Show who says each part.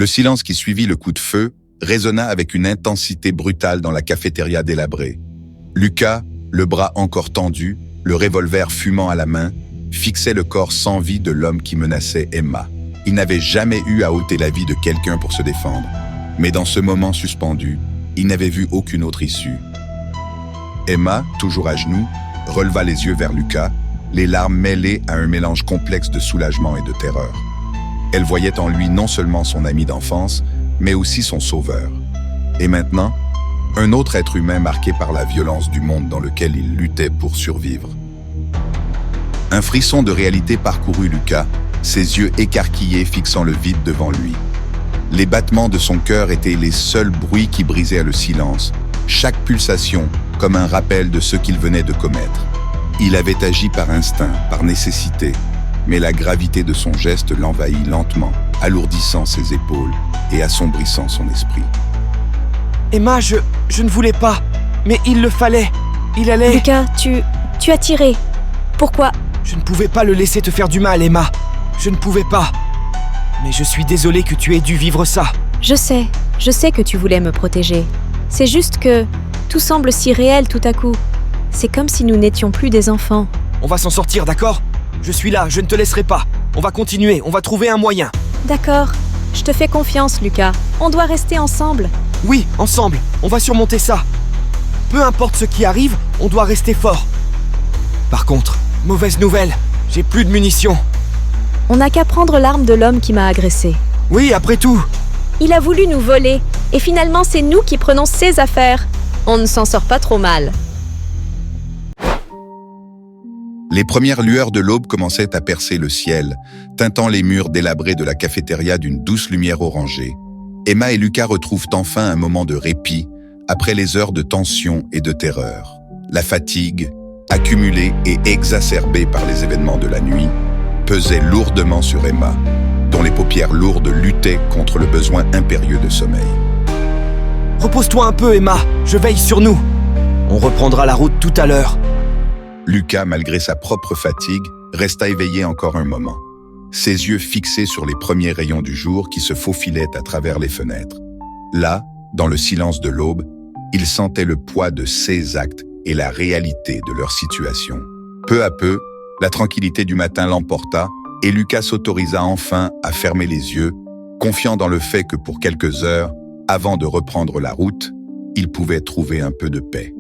Speaker 1: Le silence qui suivit le coup de feu résonna avec une intensité brutale dans la cafétéria délabrée. Lucas, le bras encore tendu, le revolver fumant à la main, fixait le corps sans vie de l'homme qui menaçait Emma. Il n'avait jamais eu à ôter la vie de quelqu'un pour se défendre. Mais dans ce moment suspendu, il n'avait vu aucune autre issue. Emma, toujours à genoux, releva les yeux vers Lucas, les larmes mêlées à un mélange complexe de soulagement et de terreur. Elle voyait en lui non seulement son ami d'enfance, mais aussi son sauveur. Et maintenant, un autre être humain marqué par la violence du monde dans lequel il luttait pour survivre. Un frisson de réalité parcourut Lucas, ses yeux écarquillés fixant le vide devant lui. Les battements de son cœur étaient les seuls bruits qui brisaient le silence, chaque pulsation comme un rappel de ce qu'il venait de commettre. Il avait agi par instinct, par nécessité, mais la gravité de son geste l'envahit lentement, alourdissant ses épaules et assombrissant son esprit.
Speaker 2: Emma, je ne voulais pas, mais il le fallait. Il allait...
Speaker 3: Lucas, tu as tiré. Pourquoi?
Speaker 2: Je ne pouvais pas le laisser te faire du mal, Emma. Je ne pouvais pas. Mais je suis désolé que tu aies dû vivre ça.
Speaker 3: Je sais que tu voulais me protéger. C'est juste que tout semble si réel tout à coup. C'est comme si nous n'étions plus des enfants.
Speaker 2: On va s'en sortir, d'accord? Je suis là, je ne te laisserai pas. On va continuer, on va trouver un moyen.
Speaker 3: D'accord, je te fais confiance, Lucas. On doit rester ensemble.
Speaker 2: Oui, ensemble, on va surmonter ça. Peu importe ce qui arrive, on doit rester fort. Par contre, mauvaise nouvelle, j'ai plus de munitions.
Speaker 3: On n'a qu'à prendre l'arme de l'homme qui m'a agressé.
Speaker 2: Oui, après tout.
Speaker 3: Il a voulu nous voler, et finalement c'est nous qui prenons ses affaires. On ne s'en sort pas trop mal.
Speaker 1: Les premières lueurs de l'aube commençaient à percer le ciel, teintant les murs délabrés de la cafétéria d'une douce lumière orangée. Emma et Lucas retrouvent enfin un moment de répit après les heures de tension et de terreur. La fatigue, accumulée et exacerbée par les événements de la nuit, pesait lourdement sur Emma, dont les paupières lourdes luttaient contre le besoin impérieux de sommeil.
Speaker 2: Repose-toi un peu, Emma, je veille sur nous. On reprendra la route tout à l'heure.
Speaker 1: Lucas, malgré sa propre fatigue, resta éveillé encore un moment, ses yeux fixés sur les premiers rayons du jour qui se faufilaient à travers les fenêtres. Là, dans le silence de l'aube, il sentait le poids de ses actes et la réalité de leur situation. Peu à peu, la tranquillité du matin l'emporta et Lucas s'autorisa enfin à fermer les yeux, confiant dans le fait que pour quelques heures, avant de reprendre la route, il pouvait trouver un peu de paix.